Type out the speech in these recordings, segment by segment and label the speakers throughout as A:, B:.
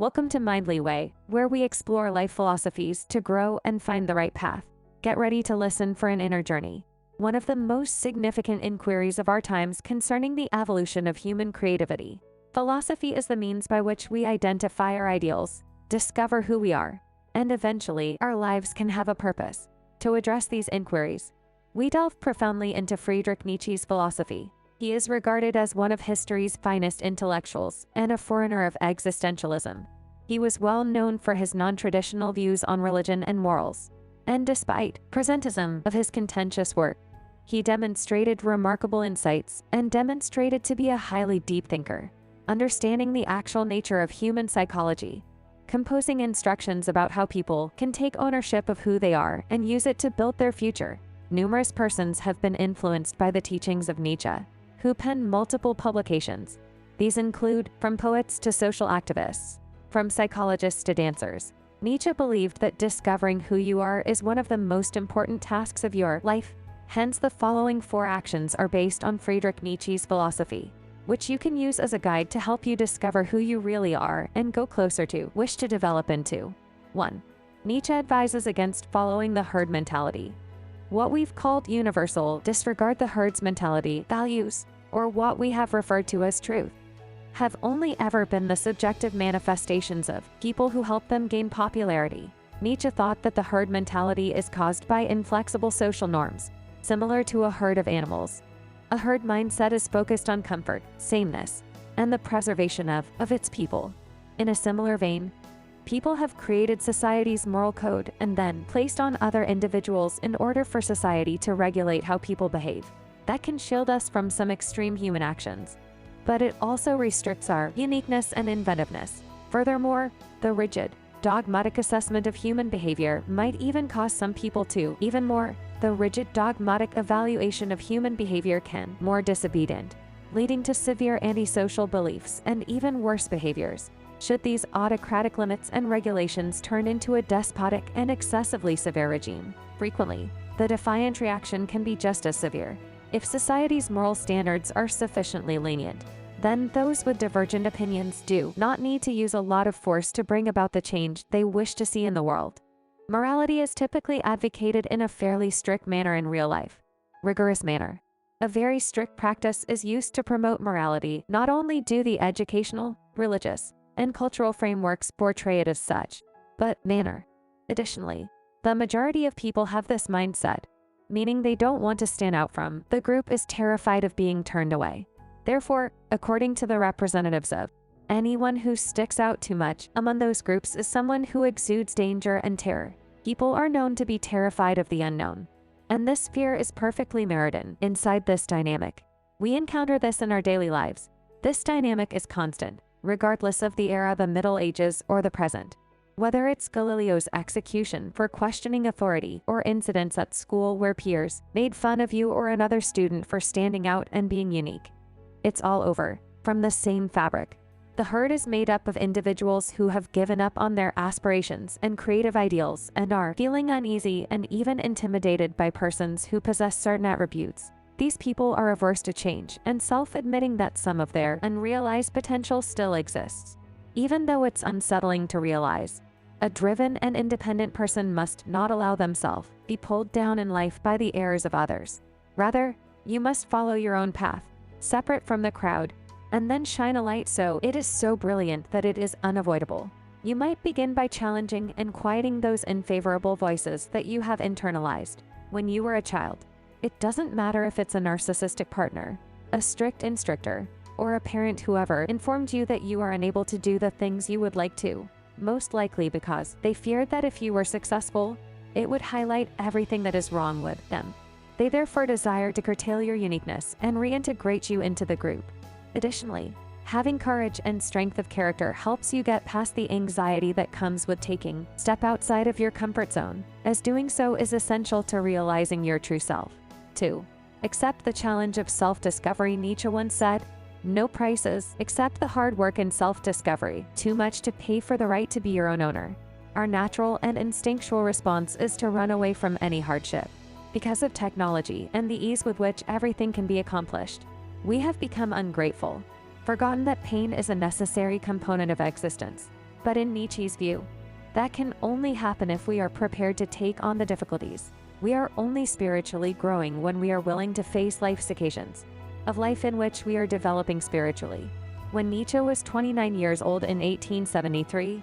A: Welcome to Mindly Way, where we explore life philosophies to grow and find the right path. Get ready to listen for an inner journey. One of the most significant inquiries of our times concerning the evolution of human creativity. Philosophy is the means by which we identify our ideals, discover who we are, and eventually our lives can have a purpose. To address these inquiries, we delve profoundly into Friedrich Nietzsche's philosophy. He is regarded as one of history's finest intellectuals and a forerunner of existentialism. He was well known for his non-traditional views on religion and morals, and despite presentism of his contentious work, he demonstrated remarkable insights and demonstrated to be a highly deep thinker, understanding the actual nature of human psychology, composing instructions about how people can take ownership of who they are and use it to build their future. Numerous persons have been influenced by the teachings of Nietzsche, who penned multiple publications. These include from poets to social activists, from psychologists to dancers. Nietzsche believed that discovering who you are is one of the most important tasks of your life. Hence, the following 4 actions are based on Friedrich Nietzsche's philosophy, which you can use as a guide to help you discover who you really are and go closer to, wish to develop into. 1. Nietzsche advises against following the herd mentality. What we've called universal disregard the herd's mentality, values, or what we have referred to as truth, have only ever been the subjective manifestations of people who help them gain popularity. Nietzsche thought that the herd mentality is caused by inflexible social norms, similar to a herd of animals. A herd mindset is focused on comfort, sameness, and the preservation of its people. In a similar vein, people have created society's moral code and then placed on other individuals in order for society to regulate how people behave. That can shield us from some extreme human actions, but it also restricts our uniqueness and inventiveness. Furthermore, the rigid, dogmatic assessment of human behavior might even cause some people to, even more, the rigid, dogmatic evaluation of human behavior can more disobedient, leading to severe antisocial beliefs and even worse behaviors. Should these autocratic limits and regulations turn into a despotic and excessively severe regime, frequently, the defiant reaction can be just as severe. If society's moral standards are sufficiently lenient, then those with divergent opinions do not need to use a lot of force to bring about the change they wish to see in the world. Morality is typically advocated in a fairly strict manner in real life. Rigorous manner. A very strict practice is used to promote morality. Not only do the educational, religious, and cultural frameworks portray it as such, but manner. Additionally, the majority of people have this mindset, meaning they don't want to stand out from the group, is terrified of being turned away. Therefore, according to the representatives of anyone who sticks out too much among those groups is someone who exudes danger and terror. People are known to be terrified of the unknown, and this fear is perfectly merited inside this dynamic. We encounter this in our daily lives. This dynamic is constant, regardless of the era, the Middle Ages, or the present. Whether it's Galileo's execution for questioning authority or incidents at school where peers made fun of you or another student for standing out and being unique. It's all over, from the same fabric. The herd is made up of individuals who have given up on their aspirations and creative ideals and are feeling uneasy and even intimidated by persons who possess certain attributes. These people are averse to change and self-admitting that some of their unrealized potential still exists. Even though it's unsettling to realize, a driven and independent person must not allow themselves be pulled down in life by the errors of others. Rather, you must follow your own path, separate from the crowd, and then shine a light so it is so brilliant that it is unavoidable. You might begin by challenging and quieting those unfavorable voices that you have internalized when you were a child. It doesn't matter if it's a narcissistic partner, a strict instructor, or a parent, whoever informed you that you are unable to do the things you would like to, most likely because they feared that if you were successful, it would highlight everything that is wrong with them. They therefore desire to curtail your uniqueness and reintegrate you into the group. Additionally, having courage and strength of character helps you get past the anxiety that comes with taking a step outside of your comfort zone, as doing so is essential to realizing your true self. 2. Accept the challenge of self-discovery. Nietzsche once said, "No prices, except the hard work and self-discovery, too much to pay for the right to be your own owner." Our natural and instinctual response is to run away from any hardship. Because of technology and the ease with which everything can be accomplished, we have become ungrateful, forgotten that pain is a necessary component of existence. But in Nietzsche's view, that can only happen if we are prepared to take on the difficulties. We are only spiritually growing when we are willing to face life's occasions, of life in which we are developing spiritually. When Nietzsche was 29 years old in 1873,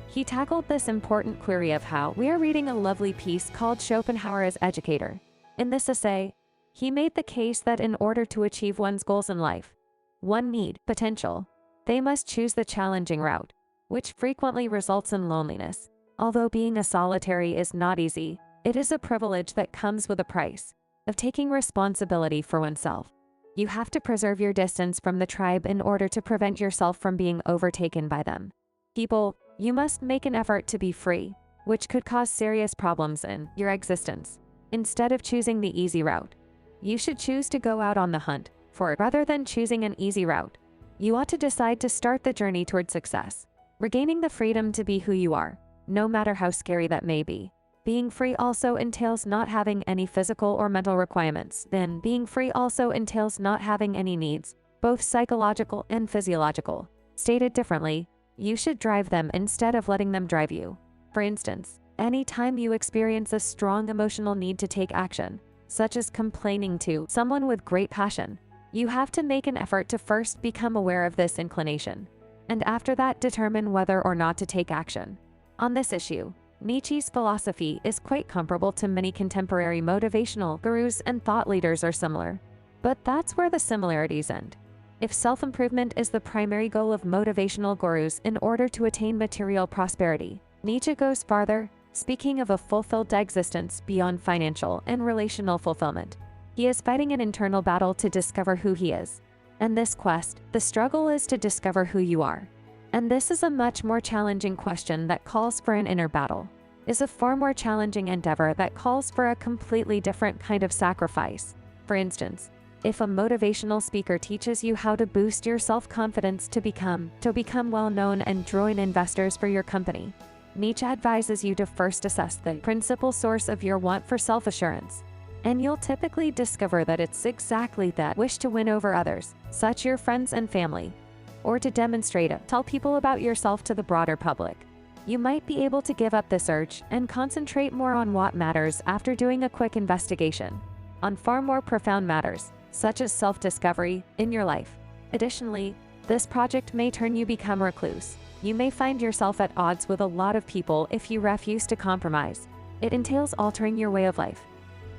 A: he tackled this important query of how we are reading a lovely piece called Schopenhauer as Educator. In this essay, he made the case that in order to achieve one's goals in life, one need potential. They must choose the challenging route, which frequently results in loneliness. Although being a solitary is not easy, it is a privilege that comes with a price of taking responsibility for oneself. You have to preserve your distance from the tribe in order to prevent yourself from being overtaken by them. People, you must make an effort to be free, which could cause serious problems in your existence. Instead of choosing the easy route, you should choose to go out on the hunt for it rather than choosing an easy route. You ought to decide to start the journey toward success, regaining the freedom to be who you are, no matter how scary that may be. Being free also entails not having any physical or mental requirements. Then, being free also entails not having any needs, both psychological and physiological. Stated differently, you should drive them instead of letting them drive you. For instance, any time you experience a strong emotional need to take action, such as complaining to someone with great passion, you have to make an effort to first become aware of this inclination, and after that determine whether or not to take action. On this issue, Nietzsche's philosophy is quite comparable to many contemporary motivational gurus, and thought leaders are similar. But that's where the similarities end. If self-improvement is the primary goal of motivational gurus in order to attain material prosperity, Nietzsche goes farther, speaking of a fulfilled existence beyond financial and relational fulfillment. He is fighting an internal battle to discover who he is. And this quest, the struggle is to discover who you are. And this is a much more challenging question that calls for an inner battle, is a far more challenging endeavor that calls for a completely different kind of sacrifice. For instance, if a motivational speaker teaches you how to boost your self-confidence to become well-known and draw in investors for your company, Nietzsche advises you to first assess the principal source of your want for self-assurance. And you'll typically discover that it's exactly that wish to win over others, such your friends and family, or to tell people about yourself to the broader public. You might be able to give up this urge and concentrate more on what matters after doing a quick investigation on far more profound matters, such as self-discovery, in your life. Additionally, this project may turn you become recluse. You may find yourself at odds with a lot of people if you refuse to compromise. It entails altering your way of life,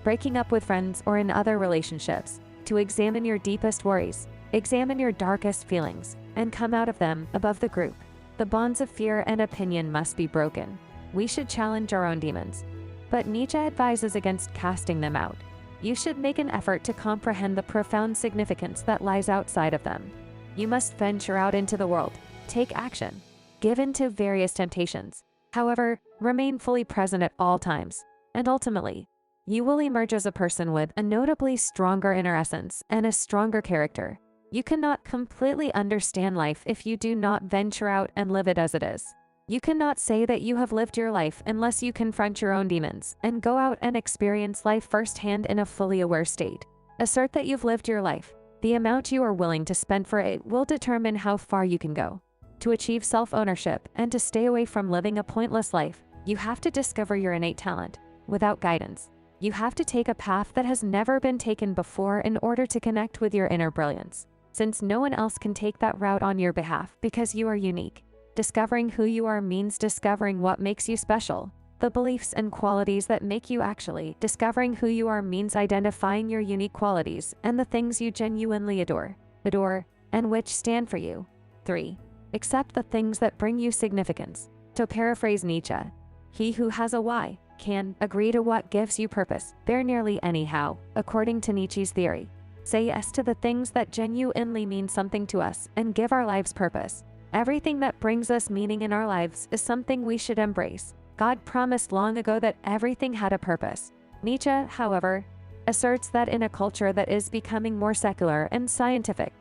A: breaking up with friends or in other relationships, to examine your deepest worries, examine your darkest feelings, and come out of them above the group. The bonds of fear and opinion must be broken. We should challenge our own demons. But Nietzsche advises against casting them out. You should make an effort to comprehend the profound significance that lies outside of them. You must venture out into the world, take action, give in to various temptations. However, remain fully present at all times, and ultimately, you will emerge as a person with a notably stronger inner essence and a stronger character. You cannot completely understand life if you do not venture out and live it as it is. You cannot say that you have lived your life unless you confront your own demons and go out and experience life firsthand in a fully aware state. Assert that you've lived your life. The amount you are willing to spend for it will determine how far you can go. To achieve self-ownership and to stay away from living a pointless life, you have to discover your innate talent. Without guidance, you have to take a path that has never been taken before in order to connect with your inner brilliance. Since no one else can take that route on your behalf because you are unique. Discovering who you are means discovering what makes you special, the beliefs and qualities that make you actually. Discovering who you are means identifying your unique qualities and the things you genuinely adore, and which stand for you. 3. Accept the things that bring you significance. To paraphrase Nietzsche, he who has a why can agree to what gives you purpose, bear nearly anyhow, according to Nietzsche's theory. Say yes to the things that genuinely mean something to us and give our lives purpose. Everything that brings us meaning in our lives is something we should embrace. God promised long ago that everything had a purpose. Nietzsche, however, asserts that in a culture that is becoming more secular and scientific,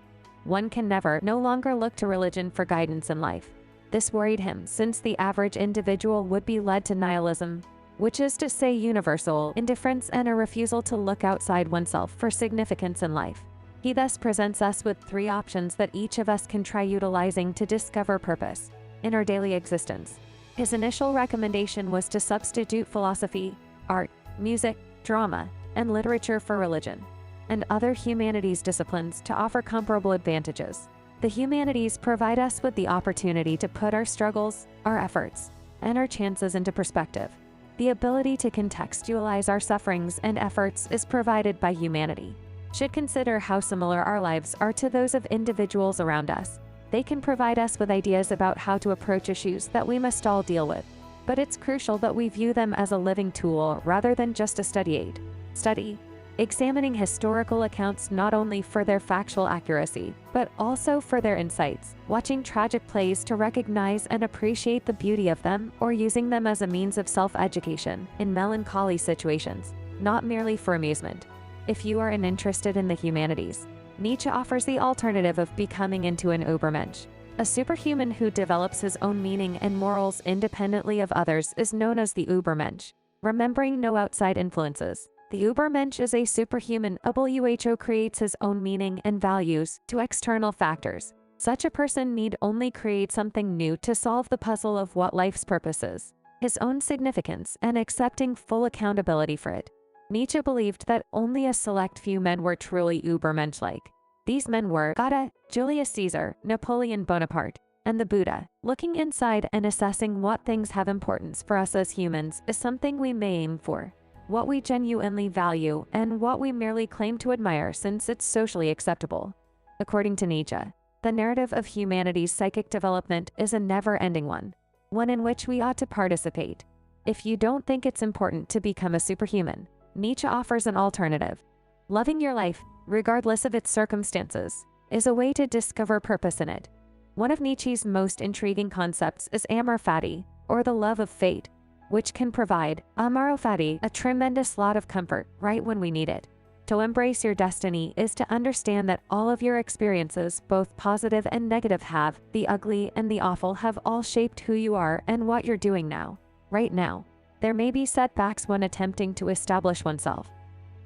A: one can no longer look to religion for guidance in life. This worried him since the average individual would be led to nihilism, which is to say universal indifference and a refusal to look outside oneself for significance in life. He thus presents us with 3 options that each of us can try utilizing to discover purpose. in our daily existence. His initial recommendation was to substitute philosophy, art, music, drama, and literature for religion, and other humanities disciplines to offer comparable advantages. The humanities provide us with the opportunity to put our struggles, our efforts, and our chances into perspective. The ability to contextualize our sufferings and efforts is provided by humanity. Should consider how similar our lives are to those of individuals around us. They can provide us with ideas about how to approach issues that we must all deal with. But it's crucial that we view them as a living tool rather than just a study aid. Study, examining historical accounts not only for their factual accuracy, but also for their insights, watching tragic plays to recognize and appreciate the beauty of them, or using them as a means of self-education in melancholy situations, not merely for amusement. If you are interested in the humanities, Nietzsche offers the alternative of becoming into an Übermensch. A superhuman who develops his own meaning and morals independently of others is known as the Übermensch. Remembering no outside influences, the Übermensch is a superhuman who creates his own meaning and values to external factors. Such a person need only create something new to solve the puzzle of what life's purpose is, his own significance, and accepting full accountability for it. Nietzsche believed that only a select few men were truly Übermensch-like. These men were Goethe, Julius Caesar, Napoleon Bonaparte, and the Buddha. Looking inside and assessing what things have importance for us as humans is something we may aim for. What we genuinely value and what we merely claim to admire since it's socially acceptable. According to Nietzsche, the narrative of humanity's psychic development is a never-ending one in which we ought to participate. If you don't think it's important to become a superhuman, Nietzsche offers an alternative. Loving your life, regardless of its circumstances, is a way to discover purpose in it. One of Nietzsche's most intriguing concepts is amor fati, or the love of fate, which can provide, amaro fati, a tremendous lot of comfort right when we need it. To embrace your destiny is to understand that all of your experiences, both positive and negative, the ugly and the awful, have all shaped who you are and what you're doing now, right now. There may be setbacks when attempting to establish oneself.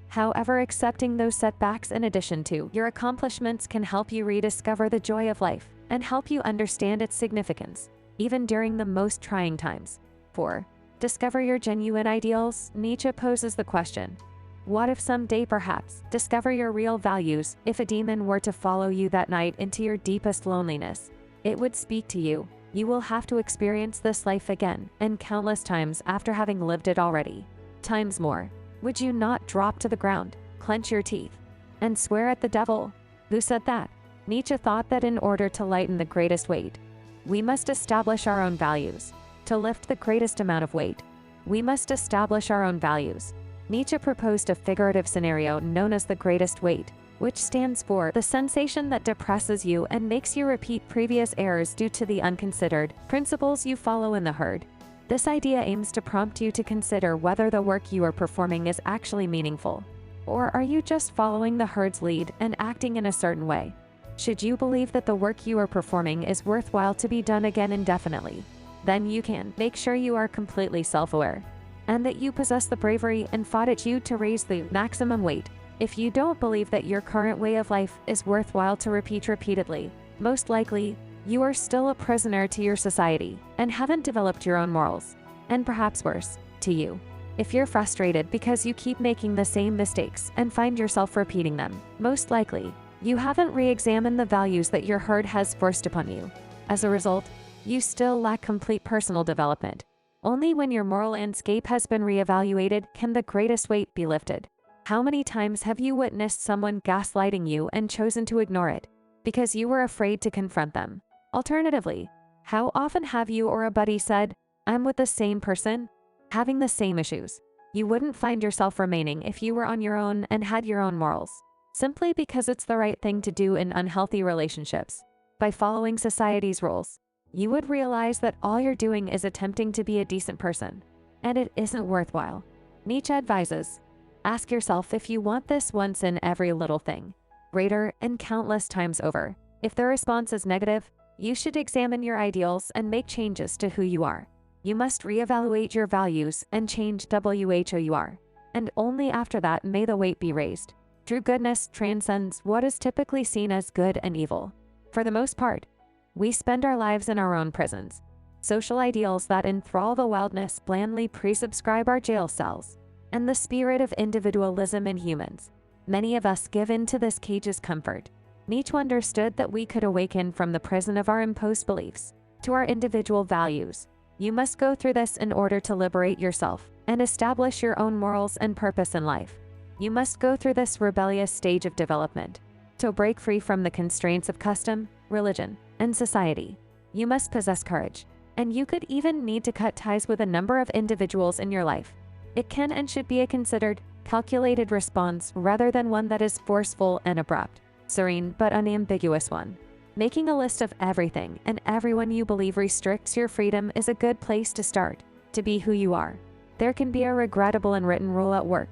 A: However, accepting those setbacks in addition to your accomplishments can help you rediscover the joy of life and help you understand its significance, even during the most trying times. 4. Discover your genuine ideals. Nietzsche poses the question, what if someday perhaps discover your real values? If a demon were to follow you that night into your deepest loneliness, it would speak to you. You will have to experience this life again, and countless times after having lived it already. Times more. Would you not drop to the ground, clench your teeth, and swear at the devil? Who said that? Nietzsche thought that in order to lighten the greatest weight, we must establish our own values. To lift the greatest amount of weight, we must establish our own values. Nietzsche proposed a figurative scenario known as the greatest weight, which stands for the sensation that depresses you and makes you repeat previous errors due to the unconsidered principles you follow in the herd. This idea aims to prompt you to consider whether the work you are performing is actually meaningful, or are you just following the herd's lead and acting in a certain way. Should you believe that the work you are performing is worthwhile to be done again indefinitely, then you can make sure you are completely self-aware, and that you possess the bravery and fortitude to raise the maximum weight. If you don't believe that your current way of life is worthwhile to repeat repeatedly, most likely, you are still a prisoner to your society and haven't developed your own morals, and perhaps worse, to you. If you're frustrated because you keep making the same mistakes and find yourself repeating them, most likely, you haven't re-examined the values that your herd has forced upon you. As a result, you still lack complete personal development. Only when your moral landscape has been re-evaluated can the greatest weight be lifted. How many times have you witnessed someone gaslighting you and chosen to ignore it because you were afraid to confront them? Alternatively, how often have you or a buddy said, "I'm with the same person, having the same issues"? You wouldn't find yourself remaining if you were on your own and had your own morals, simply because it's the right thing to do in unhealthy relationships. By following society's rules, you would realize that all you're doing is attempting to be a decent person, and it isn't worthwhile. Nietzsche advises, ask yourself if you want this once in every little thing, greater and countless times over. If the response is negative, you should examine your ideals and make changes to who you are. You must reevaluate your values and change who you are, and only after that may the weight be raised. True goodness transcends what is typically seen as good and evil. For the most part, we spend our lives in our own prisons, social ideals that enthrall the wildness blandly presubscribe our jail cells, and the spirit of individualism in humans. Many of us give in to this cage's comfort. Nietzsche understood that we could awaken from the prison of our imposed beliefs to our individual values. You must go through this in order to liberate yourself and establish your own morals and purpose in life. You must go through this rebellious stage of development to break free from the constraints of custom, religion, and society. You must possess courage, and you could even need to cut ties with a number of individuals in your life. It can and should be a considered, calculated response rather than one that is forceful and abrupt, serene but unambiguous one. Making a list of everything and everyone you believe restricts your freedom is a good place to start, to be who you are. There can be a regrettable unwritten rule at work,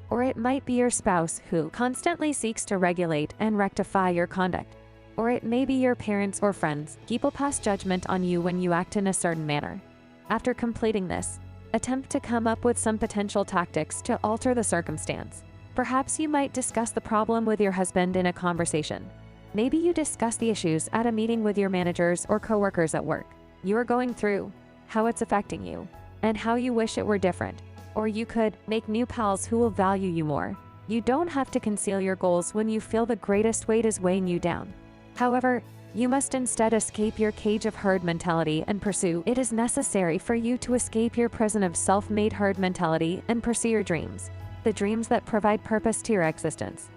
A: or it might be your spouse who constantly seeks to regulate and rectify your conduct. Or it may be your parents or friends. People pass judgment on you when you act in a certain manner. After completing this, attempt to come up with some potential tactics to alter the circumstance. Perhaps you might discuss the problem with your husband in a conversation. Maybe you discuss the issues at a meeting with your managers or coworkers at work. You are going through how it's affecting you and how you wish it were different. Or you could make new pals who will value you more. You don't have to conceal your goals when you feel the greatest weight is weighing you down. However, you must instead escape your cage of herd mentality and pursue. It is necessary for you to escape your prison of self-made herd mentality and pursue your dreams, the dreams that provide purpose to your existence.